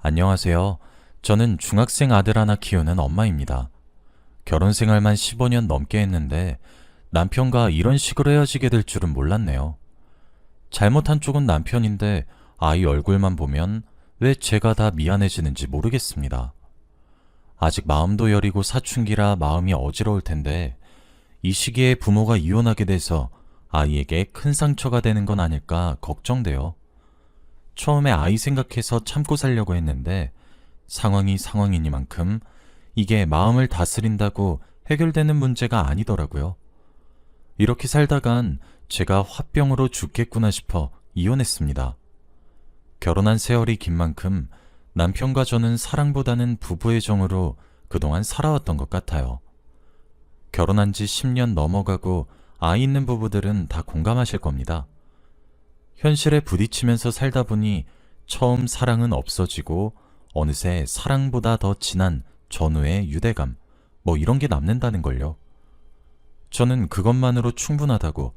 안녕하세요. 저는 중학생 아들 하나 키우는 엄마입니다. 결혼 생활만 15년 넘게 했는데 남편과 이런 식으로 헤어지게 될 줄은 몰랐네요. 잘못한 쪽은 남편인데 아이 얼굴만 보면 왜 제가 다 미안해지는지 모르겠습니다. 아직 마음도 여리고 사춘기라 마음이 어지러울 텐데 이 시기에 부모가 이혼하게 돼서 아이에게 큰 상처가 되는 건 아닐까 걱정돼요. 처음에 아이 생각해서 참고 살려고 했는데 상황이 상황이니만큼 이게 마음을 다스린다고 해결되는 문제가 아니더라고요. 이렇게 살다간 제가 화병으로 죽겠구나 싶어 이혼했습니다. 결혼한 세월이 긴 만큼 남편과 저는 사랑보다는 부부의 정으로 그동안 살아왔던 것 같아요. 결혼한 지 10년 넘어가고 아이 있는 부부들은 다 공감하실 겁니다. 현실에 부딪히면서 살다 보니 처음 사랑은 없어지고 어느새 사랑보다 더 진한 전후의 유대감, 이런 게 남는다는 걸요. 저는 그것만으로 충분하다고,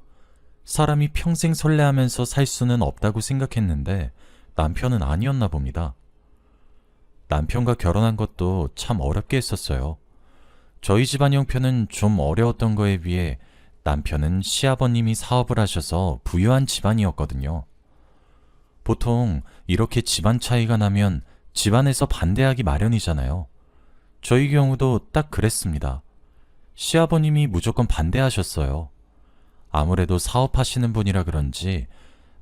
사람이 평생 설레하면서 살 수는 없다고 생각했는데 남편은 아니었나 봅니다. 남편과 결혼한 것도 참 어렵게 했었어요. 저희 집안 형편은 좀 어려웠던 거에 비해 남편은 시아버님이 사업을 하셔서 부유한 집안이었거든요. 보통 이렇게 집안 차이가 나면 집안에서 반대하기 마련이잖아요. 저희 경우도 딱 그랬습니다. 시아버님이 무조건 반대하셨어요. 아무래도 사업하시는 분이라 그런지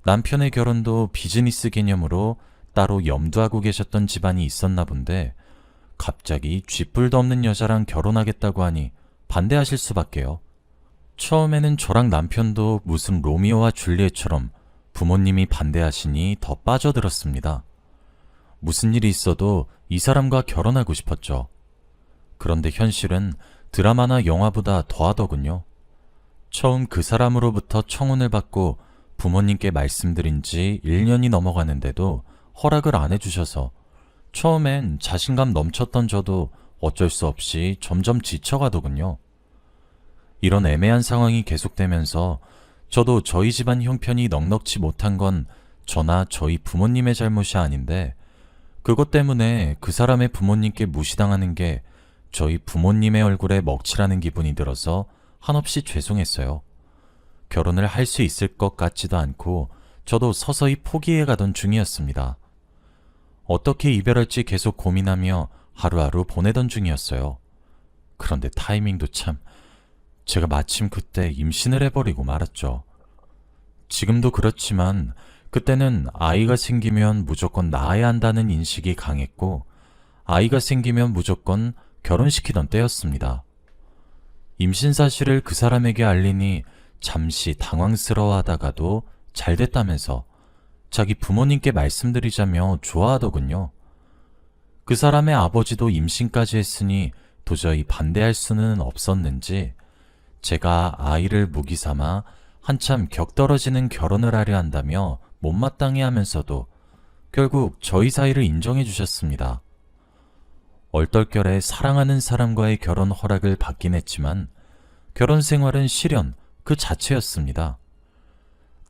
남편의 결혼도 비즈니스 개념으로 따로 염두하고 계셨던 집안이 있었나 본데 갑자기 쥐뿔도 없는 여자랑 결혼하겠다고 하니 반대하실 수밖에요. 처음에는 저랑 남편도 무슨 로미오와 줄리엣처럼 부모님이 반대하시니 더 빠져들었습니다. 무슨 일이 있어도 이 사람과 결혼하고 싶었죠. 그런데 현실은 드라마나 영화보다 더하더군요. 처음 그 사람으로부터 청혼을 받고 부모님께 말씀드린 지 1년이 넘어가는데도 허락을 안 해주셔서 처음엔 자신감 넘쳤던 저도 어쩔 수 없이 점점 지쳐가더군요. 이런 애매한 상황이 계속되면서 저도 저희 집안 형편이 넉넉지 못한 건 저나 저희 부모님의 잘못이 아닌데 그것 때문에 그 사람의 부모님께 무시당하는 게 저희 부모님의 얼굴에 먹칠하는 기분이 들어서 한없이 죄송했어요. 결혼을 할 수 있을 것 같지도 않고 저도 서서히 포기해 가던 중이었습니다. 어떻게 이별할지 계속 고민하며 하루하루 보내던 중이었어요. 그런데 타이밍도 참, 제가 마침 그때 임신을 해버리고 말았죠. 지금도 그렇지만 그때는 아이가 생기면 무조건 낳아야 한다는 인식이 강했고 아이가 생기면 무조건 결혼시키던 때였습니다. 임신 사실을 그 사람에게 알리니 잠시 당황스러워하다가도 잘 됐다면서 자기 부모님께 말씀드리자며 좋아하더군요. 그 사람의 아버지도 임신까지 했으니 도저히 반대할 수는 없었는지 제가 아이를 무기 삼아 한참 격떨어지는 결혼을 하려 한다며 못마땅해 하면서도 결국 저희 사이를 인정해 주셨습니다. 얼떨결에 사랑하는 사람과의 결혼 허락을 받긴 했지만 결혼 생활은 실현 그 자체였습니다.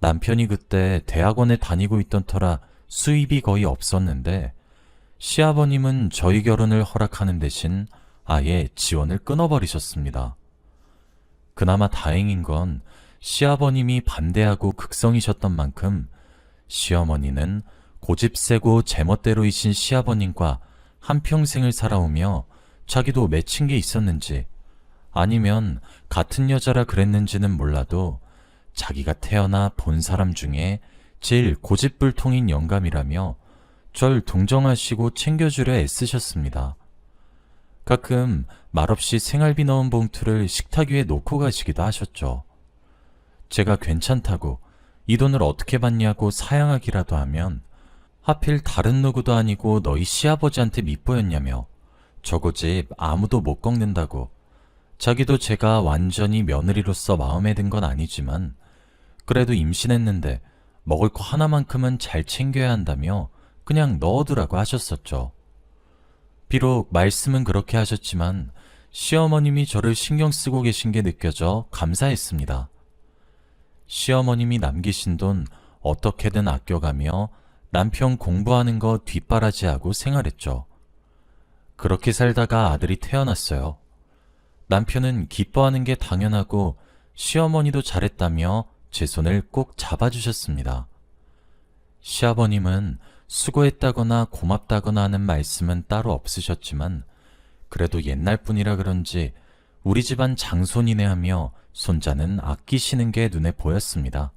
남편이 그때 대학원에 다니고 있던 터라 수입이 거의 없었는데 시아버님은 저희 결혼을 허락하는 대신 아예 지원을 끊어버리셨습니다. 그나마 다행인 건 시아버님이 반대하고 극성이셨던 만큼 시어머니는 고집 세고 제멋대로이신 시아버님과 한평생을 살아오며 자기도 맺힌 게 있었는지 아니면 같은 여자라 그랬는지는 몰라도 자기가 태어나 본 사람 중에 제일 고집불통인 영감이라며 절 동정하시고 챙겨주려 애쓰셨습니다. 가끔 말없이 생활비 넣은 봉투를 식탁 위에 놓고 가시기도 하셨죠. 제가 괜찮다고 이 돈을 어떻게 받냐고 사양하기라도 하면 하필 다른 누구도 아니고 너희 시아버지한테 밑보였냐며 저거 집 아무도 못 꺾는다고 자기도 제가 완전히 며느리로서 마음에 든 건 아니지만 그래도 임신했는데 먹을 거 하나만큼은 잘 챙겨야 한다며 그냥 넣어두라고 하셨었죠. 비록 말씀은 그렇게 하셨지만 시어머님이 저를 신경 쓰고 계신 게 느껴져 감사했습니다. 시어머님이 남기신 돈 어떻게든 아껴가며 남편 공부하는 거 뒷바라지하고 생활했죠. 그렇게 살다가 아들이 태어났어요. 남편은 기뻐하는 게 당연하고 시어머니도 잘했다며 제 손을 꼭 잡아주셨습니다. 시아버님은 수고했다거나 고맙다거나 하는 말씀은 따로 없으셨지만 그래도 옛날 분이라 그런지 우리 집안 장손이네 하며 손자는 아끼시는 게 눈에 보였습니다.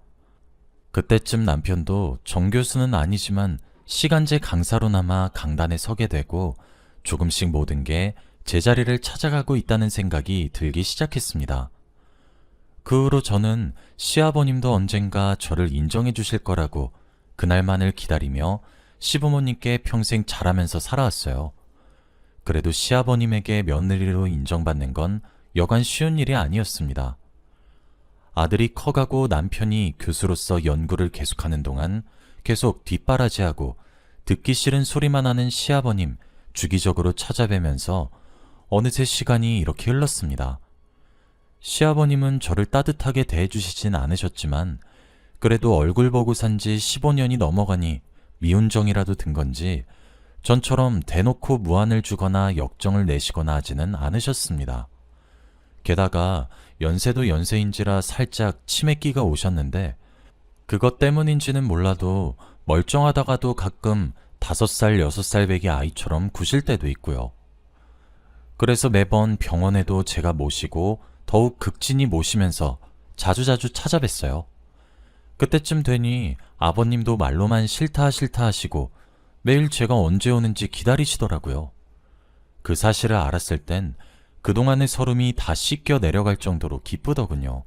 그때쯤 남편도 정교수는 아니지만 시간제 강사로나마 강단에 서게 되고 조금씩 모든 게 제자리를 찾아가고 있다는 생각이 들기 시작했습니다. 그 후로 저는 시아버님도 언젠가 저를 인정해 주실 거라고 그날만을 기다리며 시부모님께 평생 잘하면서 살아왔어요. 그래도 시아버님에게 며느리로 인정받는 건 여간 쉬운 일이 아니었습니다. 아들이 커가고 남편이 교수로서 연구를 계속하는 동안 계속 뒷바라지하고 듣기 싫은 소리만 하는 시아버님 주기적으로 찾아뵈면서 어느새 시간이 이렇게 흘렀습니다. 시아버님은 저를 따뜻하게 대해주시진 않으셨지만 그래도 얼굴 보고 산 지 15년이 넘어가니 미운정이라도 든 건지 전처럼 대놓고 무안을 주거나 역정을 내시거나 하지는 않으셨습니다. 게다가 연세도 연세인지라 살짝 치매기가 오셨는데 그것 때문인지는 몰라도 멀쩡하다가도 가끔 5살, 6살 배기 아이처럼 구실 때도 있고요. 그래서 매번 병원에도 제가 모시고 더욱 극진히 모시면서 자주자주 찾아뵀어요. 그때쯤 되니 아버님도 말로만 싫다 싫다 하시고 매일 제가 언제 오는지 기다리시더라고요. 그 사실을 알았을 땐 그동안의 서름이 다 씻겨 내려갈 정도로 기쁘더군요.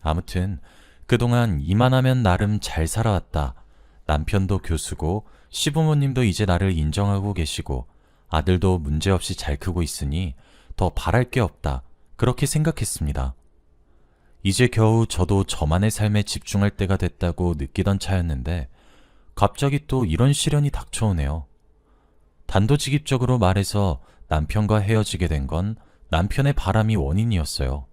아무튼 그동안 이만하면 나름 잘 살아왔다. 남편도 교수고 시부모님도 이제 나를 인정하고 계시고 아들도 문제없이 잘 크고 있으니 더 바랄 게 없다. 그렇게 생각했습니다. 이제 겨우 저도 저만의 삶에 집중할 때가 됐다고 느끼던 차였는데 갑자기 또 이런 시련이 닥쳐오네요. 단도직입적으로 말해서 남편과 헤어지게 된 건 남편의 바람이 원인이었어요.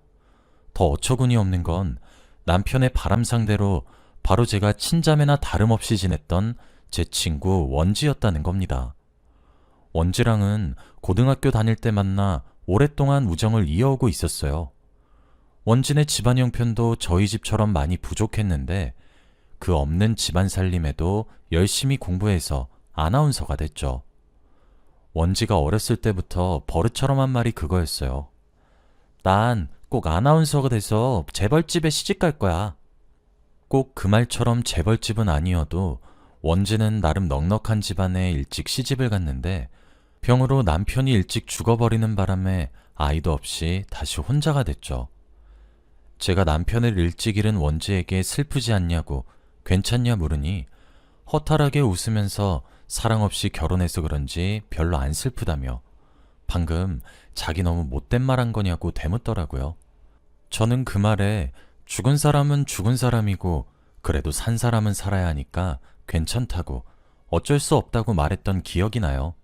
더 어처구니 없는 건 남편의 바람 상대로 바로 제가 친자매나 다름없이 지냈던 제 친구 원지였다는 겁니다. 원지랑은 고등학교 다닐 때 만나 오랫동안 우정을 이어오고 있었어요. 원진의 집안 형편도 저희 집처럼 많이 부족했는데 그 없는 집안 살림에도 열심히 공부해서 아나운서가 됐죠. 원지가 어렸을 때부터 버릇처럼 한 말이 그거였어요. 난 꼭 아나운서가 돼서 재벌집에 시집갈 거야. 꼭 그 말처럼 재벌집은 아니어도 원지는 나름 넉넉한 집안에 일찍 시집을 갔는데 병으로 남편이 일찍 죽어버리는 바람에 아이도 없이 다시 혼자가 됐죠. 제가 남편을 일찍 잃은 원지에게 슬프지 않냐고 괜찮냐 물으니 허탈하게 웃으면서 사랑 없이 결혼해서 그런지 별로 안 슬프다며 방금 자기 너무 못된 말 한 거냐고 대묻더라고요. 저는 그 말에 죽은 사람은 죽은 사람이고 그래도 산 사람은 살아야 하니까 괜찮다고 어쩔 수 없다고 말했던 기억이 나요.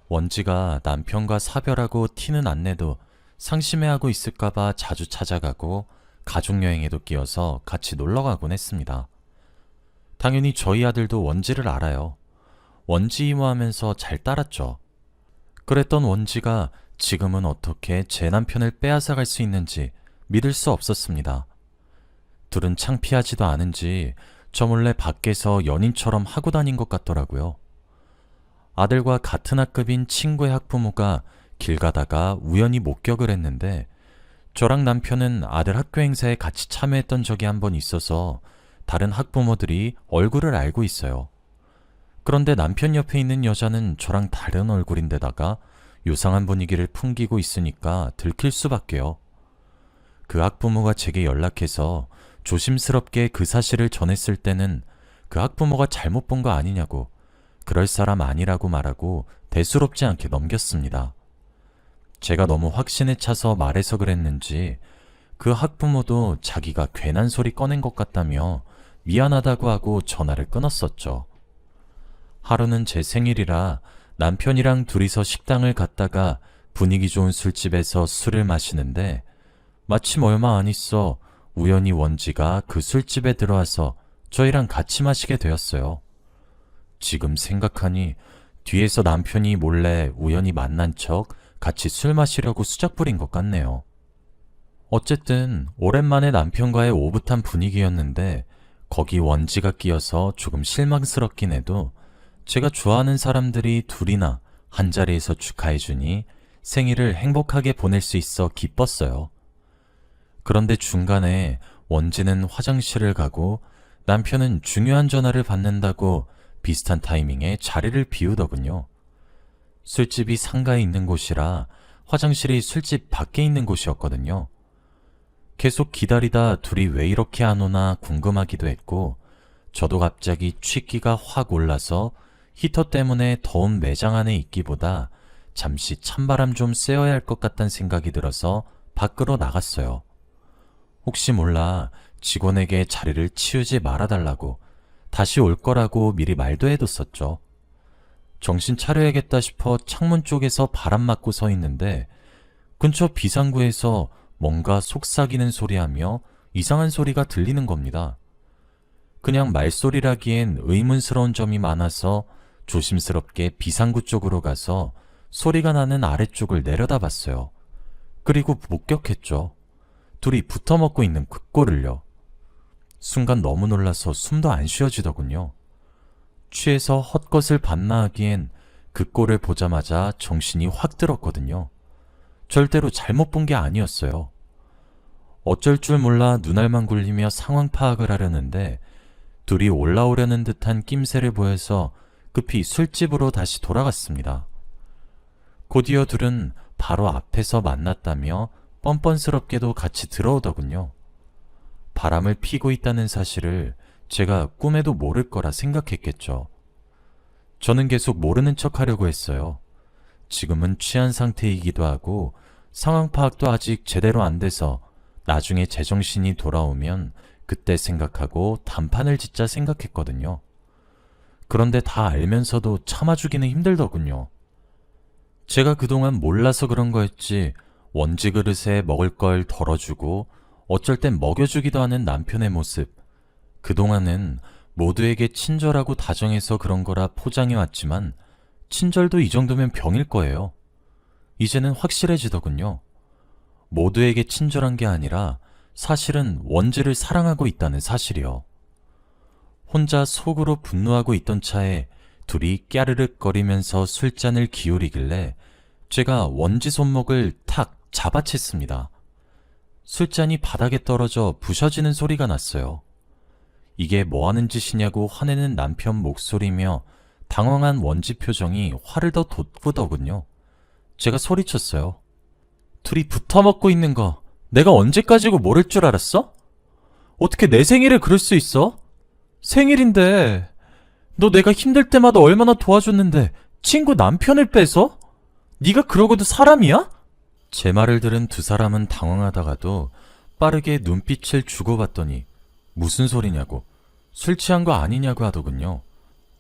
원지가 남편과 사별하고 티는 안 내도 상심해하고 있을까봐 자주 찾아가고 가족여행에도 끼어서 같이 놀러가곤 했습니다. 당연히 저희 아들도 원지를 알아요. 원지 이모하면서 잘 따랐죠. 그랬던 원지가 지금은 어떻게 제 남편을 빼앗아 갈 수 있는지 믿을 수 없었습니다. 둘은 창피하지도 않은지 저 몰래 밖에서 연인처럼 하고 다닌 것 같더라고요. 아들과 같은 학급인 친구의 학부모가 길 가다가 우연히 목격을 했는데 저랑 남편은 아들 학교 행사에 같이 참여했던 적이 한 번 있어서 다른 학부모들이 얼굴을 알고 있어요. 그런데 남편 옆에 있는 여자는 저랑 다른 얼굴인데다가 요상한 분위기를 풍기고 있으니까 들킬 수밖에요. 그 학부모가 제게 연락해서 조심스럽게 그 사실을 전했을 때는 그 학부모가 잘못 본 거 아니냐고 그럴 사람 아니라고 말하고 대수롭지 않게 넘겼습니다. 제가 너무 확신에 차서 말해서 그랬는지 그 학부모도 자기가 괜한 소리 꺼낸 것 같다며 미안하다고 하고 전화를 끊었었죠. 하루는 제 생일이라 남편이랑 둘이서 식당을 갔다가 분위기 좋은 술집에서 술을 마시는데 마침 얼마 안 있어 우연히 원지가 그 술집에 들어와서 저희랑 같이 마시게 되었어요. 지금 생각하니 뒤에서 남편이 몰래 우연히 만난 척 같이 술 마시려고 수작 부린 것 같네요. 어쨌든 오랜만에 남편과의 오붓한 분위기였는데 거기 원지가 끼어서 조금 실망스럽긴 해도 제가 좋아하는 사람들이 둘이나 한자리에서 축하해주니 생일을 행복하게 보낼 수 있어 기뻤어요. 그런데 중간에 원지는 화장실을 가고 남편은 중요한 전화를 받는다고 비슷한 타이밍에 자리를 비우더군요. 술집이 상가에 있는 곳이라 화장실이 술집 밖에 있는 곳이었거든요. 계속 기다리다 둘이 왜 이렇게 안 오나 궁금하기도 했고 저도 갑자기 취기가 확 올라서 히터 때문에 더운 매장 안에 있기보다 잠시 찬바람 좀 쐬어야 할 것 같다는 생각이 들어서 밖으로 나갔어요. 혹시 몰라 직원에게 자리를 치우지 말아달라고 다시 올 거라고 미리 말도 해뒀었죠. 정신 차려야겠다 싶어 창문 쪽에서 바람 맞고 서 있는데 근처 비상구에서 뭔가 속삭이는 소리하며 이상한 소리가 들리는 겁니다. 그냥 말소리라기엔 의문스러운 점이 많아서 조심스럽게 비상구 쪽으로 가서 소리가 나는 아래쪽을 내려다봤어요. 그리고 목격했죠. 둘이 붙어먹고 있는 그 꼴을요. 순간 너무 놀라서 숨도 안 쉬어지더군요. 취해서 헛것을 봤나 하기엔 그 꼴을 보자마자 정신이 확 들었거든요. 절대로 잘못 본 게 아니었어요. 어쩔 줄 몰라 눈알만 굴리며 상황 파악을 하려는데 둘이 올라오려는 듯한 낌새를 보여서 급히 술집으로 다시 돌아갔습니다. 곧이어 둘은 바로 앞에서 만났다며 뻔뻔스럽게도 같이 들어오더군요. 바람을 피고 있다는 사실을 제가 꿈에도 모를 거라 생각했겠죠. 저는 계속 모르는 척 하려고 했어요. 지금은 취한 상태이기도 하고 상황 파악도 아직 제대로 안 돼서 나중에 제정신이 돌아오면 그때 생각하고 단판을 짓자 생각했거든요. 그런데 다 알면서도 참아주기는 힘들더군요. 제가 그동안 몰라서 그런 거였지 원지 그릇에 먹을 걸 덜어주고 어쩔 땐 먹여주기도 하는 남편의 모습. 그동안은 모두에게 친절하고 다정해서 그런 거라 포장해왔지만 친절도 이 정도면 병일 거예요. 이제는 확실해지더군요. 모두에게 친절한 게 아니라 사실은 원지를 사랑하고 있다는 사실이요. 혼자 속으로 분노하고 있던 차에 둘이 깨르륵거리면서 술잔을 기울이길래 제가 원지 손목을 탁 잡아챘습니다. 술잔이 바닥에 떨어져 부셔지는 소리가 났어요. 이게 뭐하는 짓이냐고 화내는 남편 목소리며 당황한 원지 표정이 화를 더 돋구더군요. 제가 소리쳤어요. 둘이 붙어먹고 있는 거 내가 언제까지고 모를 줄 알았어? 어떻게 내 생일에 그럴 수 있어? 생일인데 너 내가 힘들 때마다 얼마나 도와줬는데 친구 남편을 빼서? 네가 그러고도 사람이야? 제 말을 들은 두 사람은 당황하다가도 빠르게 눈빛을 주고받더니 무슨 소리냐고 술 취한 거 아니냐고 하더군요.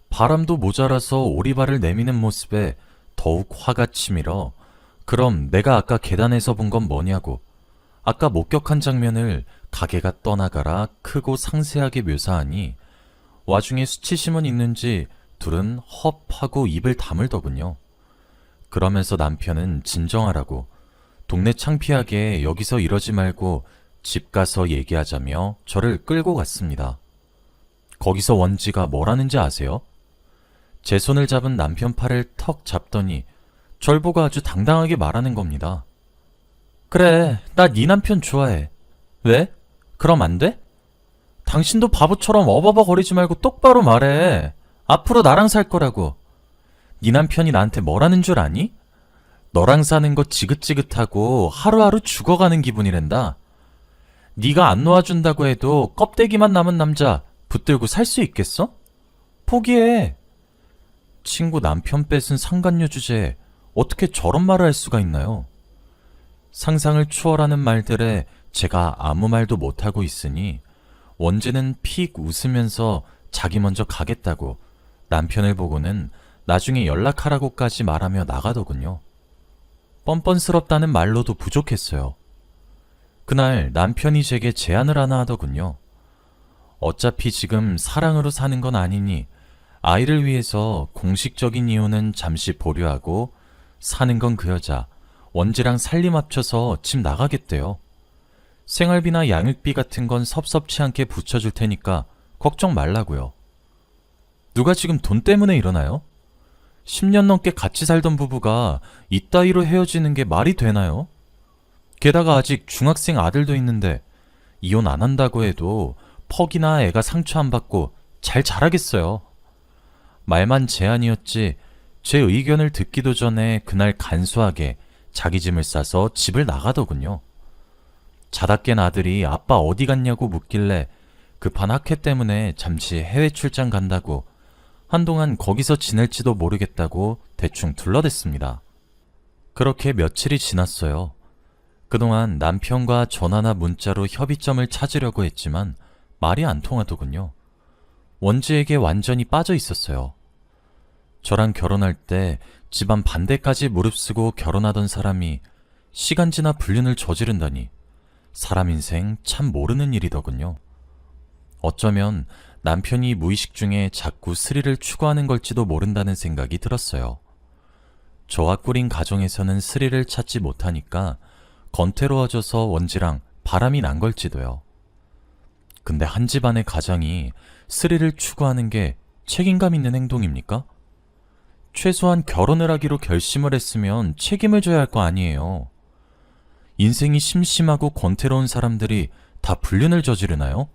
바람도 모자라서 오리발을 내미는 모습에 더욱 화가 치밀어 그럼 내가 아까 계단에서 본 건 뭐냐고 아까 목격한 장면을 가게가 떠나가라 크고 상세하게 묘사하니 와중에 수치심은 있는지 둘은 헙하고 입을 다물더군요. 그러면서 남편은 진정하라고 동네 창피하게 여기서 이러지 말고 집 가서 얘기하자며 저를 끌고 갔습니다. 거기서 원지가 뭘 하는지 아세요? 제 손을 잡은 남편 팔을 턱 잡더니 절 보고 아주 당당하게 말하는 겁니다. 그래, 나 네 남편 좋아해. 왜? 그럼 안 돼? 당신도 바보처럼 어버버거리지 말고 똑바로 말해. 앞으로 나랑 살 거라고. 네 남편이 나한테 뭘 하는 줄 아니? 너랑 사는 거 지긋지긋하고 하루하루 죽어가는 기분이란다. 네가 안 놓아준다고 해도 껍데기만 남은 남자 붙들고 살 수 있겠어? 포기해. 친구 남편 뺏은 상간녀 주제에 어떻게 저런 말을 할 수가 있나요? 상상을 초월하는 말들에 제가 아무 말도 못하고 있으니 원지는 픽 웃으면서 자기 먼저 가겠다고 남편을 보고는 나중에 연락하라고까지 말하며 나가더군요. 뻔뻔스럽다는 말로도 부족했어요. 그날 남편이 제게 제안을 하나 하더군요. 어차피 지금 사랑으로 사는 건 아니니 아이를 위해서 공식적인 이혼은 잠시 보류하고 사는 건 그 여자 원지랑 살림 합쳐서 집 나가겠대요. 생활비나 양육비 같은 건 섭섭치 않게 붙여줄 테니까 걱정 말라고요. 누가 지금 돈 때문에 이러나요? 10년 넘게 같이 살던 부부가 이따위로 헤어지는 게 말이 되나요? 게다가 아직 중학생 아들도 있는데 이혼 안 한다고 해도 퍽이나 애가 상처 안 받고 잘 자라겠어요. 말만 제안이었지 제 의견을 듣기도 전에 그날 간소하게 자기 짐을 싸서 집을 나가더군요. 자다 깬 아들이 아빠 어디 갔냐고 묻길래 급한 학회 때문에 잠시 해외 출장 간다고 한동안 거기서 지낼지도 모르겠다고 대충 둘러댔습니다. 그렇게 며칠이 지났어요. 그동안 남편과 전화나 문자로 협의점을 찾으려고 했지만 말이 안 통하더군요. 원지에게 완전히 빠져 있었어요. 저랑 결혼할 때 집안 반대까지 무릅쓰고 결혼하던 사람이 시간 지나 불륜을 저지른다니 사람 인생 참 모르는 일이더군요. 어쩌면 남편이 무의식 중에 자꾸 스릴을 추구하는 걸지도 모른다는 생각이 들었어요. 저와 꾸린 가정에서는 스릴을 찾지 못하니까 건태로워져서 원지랑 바람이 난 걸지도요. 근데 한 집안의 가장이 스릴을 추구하는 게 책임감 있는 행동입니까? 최소한 결혼을 하기로 결심을 했으면 책임을 져야 할 거 아니에요. 인생이 심심하고 권태로운 사람들이 다 불륜을 저지르나요?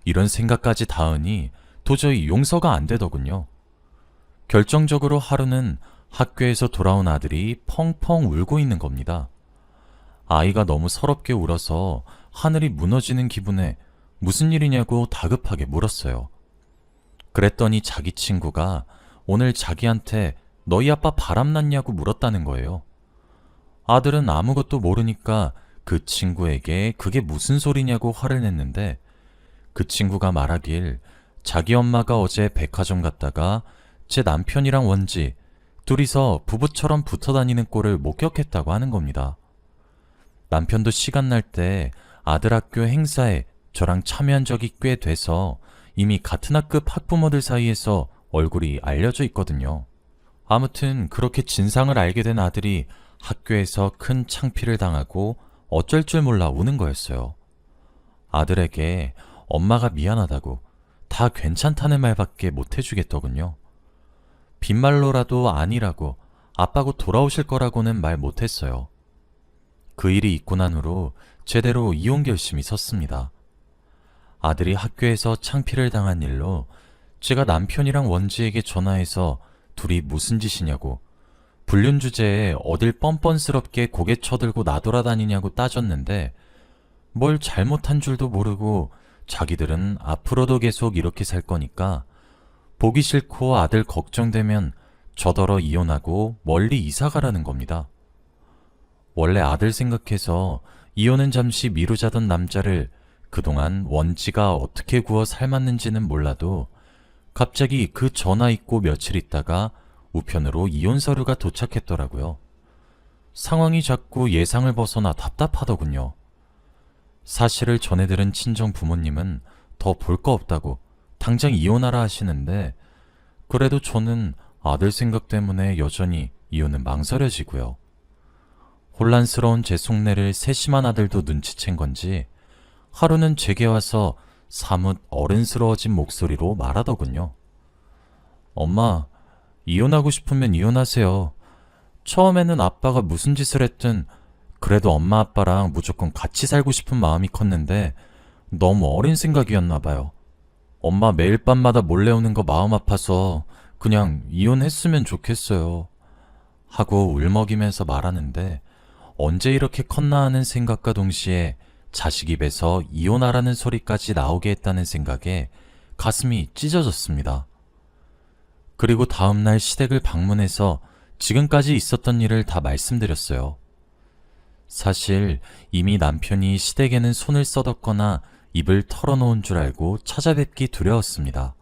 이런 생각까지 닿으니 도저히 용서가 안 되더군요. 결정적으로 하루는 학교에서 돌아온 아들이 펑펑 울고 있는 겁니다. 아이가 너무 서럽게 울어서 하늘이 무너지는 기분에 무슨 일이냐고 다급하게 물었어요. 그랬더니 자기 친구가 오늘 자기한테 너희 아빠 바람났냐고 물었다는 거예요. 아들은 아무것도 모르니까 그 친구에게 그게 무슨 소리냐고 화를 냈는데 그 친구가 말하길 자기 엄마가 어제 백화점 갔다가 제 남편이랑 원지 둘이서 부부처럼 붙어 다니는 꼴을 목격했다고 하는 겁니다. 남편도 시간 날 때 아들 학교 행사에 저랑 참여한 적이 꽤 돼서 이미 같은 학급 학부모들 사이에서 얼굴이 알려져 있거든요. 아무튼 그렇게 진상을 알게 된 아들이 학교에서 큰 창피를 당하고 어쩔 줄 몰라 우는 거였어요. 아들에게 엄마가 미안하다고 다 괜찮다는 말밖에 못 해주겠더군요. 빈말로라도 아니라고 아빠고 돌아오실 거라고는 말 못했어요. 그 일이 있고 난 후로 제대로 이혼 결심이 섰습니다. 아들이 학교에서 창피를 당한 일로 제가 남편이랑 원지에게 전화해서 둘이 무슨 짓이냐고 불륜 주제에 어딜 뻔뻔스럽게 고개 쳐들고 나돌아다니냐고 따졌는데 뭘 잘못한 줄도 모르고 자기들은 앞으로도 계속 이렇게 살 거니까 보기 싫고 아들 걱정되면 저더러 이혼하고 멀리 이사가라는 겁니다. 원래 아들 생각해서 이혼은 잠시 미루자던 남자를 그동안 원지가 어떻게 구워 삶았는지는 몰라도 갑자기 그 전화 있고 며칠 있다가 우편으로 이혼 서류가 도착했더라고요. 상황이 자꾸 예상을 벗어나 답답하더군요. 사실을 전해들은 친정 부모님은 더 볼 거 없다고 당장 이혼하라 하시는데 그래도 저는 아들 생각 때문에 여전히 이혼은 망설여지고요. 혼란스러운 제 속내를 세심한 아들도 눈치챈 건지 하루는 제게 와서 사뭇 어른스러워진 목소리로 말하더군요. 엄마, 이혼하고 싶으면 이혼하세요. 처음에는 아빠가 무슨 짓을 했든 그래도 엄마 아빠랑 무조건 같이 살고 싶은 마음이 컸는데 너무 어린 생각이었나 봐요. 엄마 매일 밤마다 몰래 오는 거 마음 아파서 그냥 이혼했으면 좋겠어요. 하고 울먹이면서 말하는데 언제 이렇게 컸나 하는 생각과 동시에 자식 입에서 이혼하라는 소리까지 나오게 했다는 생각에 가슴이 찢어졌습니다. 그리고 다음날 시댁을 방문해서 지금까지 있었던 일을 다 말씀드렸어요. 사실 이미 남편이 시댁에는 손을 써뒀거나 입을 털어놓은 줄 알고 찾아뵙기 두려웠습니다.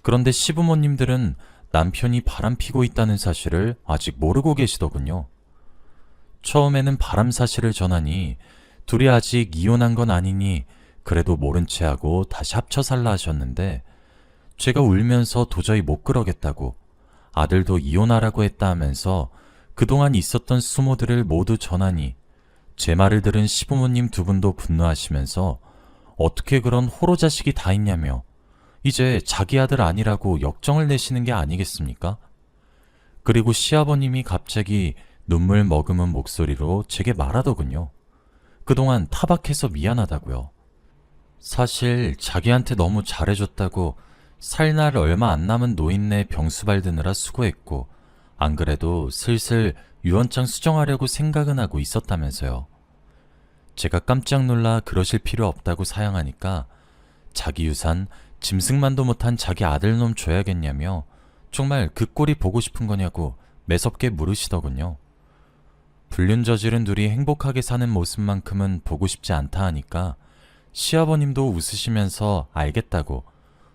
그런데 시부모님들은 남편이 바람피고 있다는 사실을 아직 모르고 계시더군요. 처음에는 바람 사실을 전하니 둘이 아직 이혼한 건 아니니 그래도 모른 채 하고 다시 합쳐 살라 하셨는데 제가 울면서 도저히 못 그러겠다고, 아들도 이혼하라고 했다 하면서 그동안 있었던 수모들을 모두 전하니 제 말을 들은 시부모님 두 분도 분노하시면서 어떻게 그런 호로 자식이 다 있냐며 이제 자기 아들 아니라고 역정을 내시는 게 아니겠습니까? 그리고 시아버님이 갑자기 눈물 머금은 목소리로 제게 말하더군요. 그동안 타박해서 미안하다고요. 사실 자기한테 너무 잘해줬다고 살 날 얼마 안 남은 노인네 병수발 드느라 수고했고, 안 그래도 슬슬 유언장 수정하려고 생각은 하고 있었다면서요. 제가 깜짝 놀라 그러실 필요 없다고 사양하니까 자기 유산 짐승만도 못한 자기 아들놈 줘야겠냐며 정말 그 꼴이 보고 싶은 거냐고 매섭게 물으시더군요. 불륜 저지른 둘이 행복하게 사는 모습만큼은 보고 싶지 않다 하니까 시아버님도 웃으시면서 알겠다고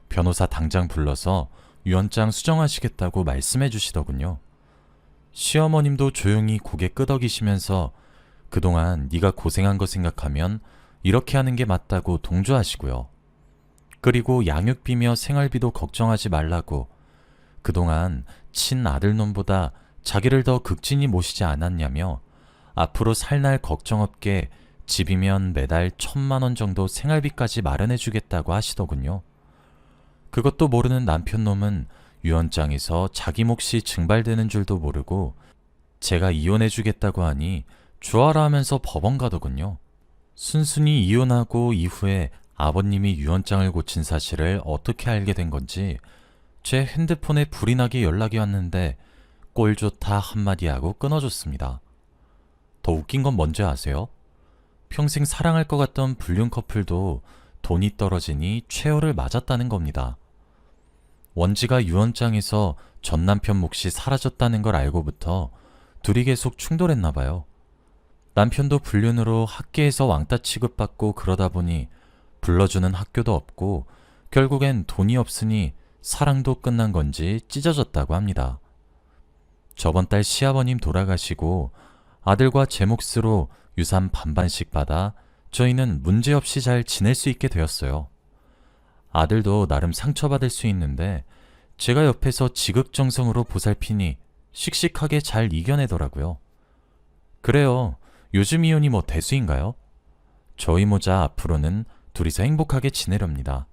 변호사 당장 불러서 유언장 수정하시겠다고 말씀해 주시더군요. 시어머님도 조용히 고개 끄덕이시면서 그동안 네가 고생한 거 생각하면 이렇게 하는 게 맞다고 동조하시고요. 그리고 양육비며 생활비도 걱정하지 말라고, 그동안 친아들놈보다 자기를 더 극진히 모시지 않았냐며 앞으로 살 날 걱정 없게 집이면 매달 1,000만 원 정도 생활비까지 마련해 주겠다고 하시더군요. 그것도 모르는 남편놈은 유언장에서 자기 몫이 증발되는 줄도 모르고 제가 이혼해 주겠다고 하니 좋아라 하면서 법원 가더군요. 순순히 이혼하고 이후에 아버님이 유언장을 고친 사실을 어떻게 알게 된 건지 제 핸드폰에 불이 나게 연락이 왔는데 꼴 좋다 한마디 하고 끊어줬습니다. 더 웃긴 건 뭔지 아세요? 평생 사랑할 것 같던 불륜 커플도 돈이 떨어지니 최후를 맞았다는 겁니다. 원지가 유언장에서 전 남편 몫이 사라졌다는 걸 알고부터 둘이 계속 충돌했나 봐요. 남편도 불륜으로 학계에서 왕따 취급받고 그러다 보니 불러주는 학교도 없고 결국엔 돈이 없으니 사랑도 끝난 건지 찢어졌다고 합니다. 저번 달 시아버님 돌아가시고 아들과 제 몫으로 유산 반반씩 받아 저희는 문제없이 잘 지낼 수 있게 되었어요. 아들도 나름 상처받을 수 있는데 제가 옆에서 지극정성으로 보살피니 씩씩하게 잘 이겨내더라고요. 그래요. 요즘 이혼이 뭐 대수인가요? 저희 모자 앞으로는 둘이서 행복하게 지내렵니다.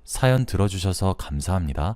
사연 들어주셔서 감사합니다.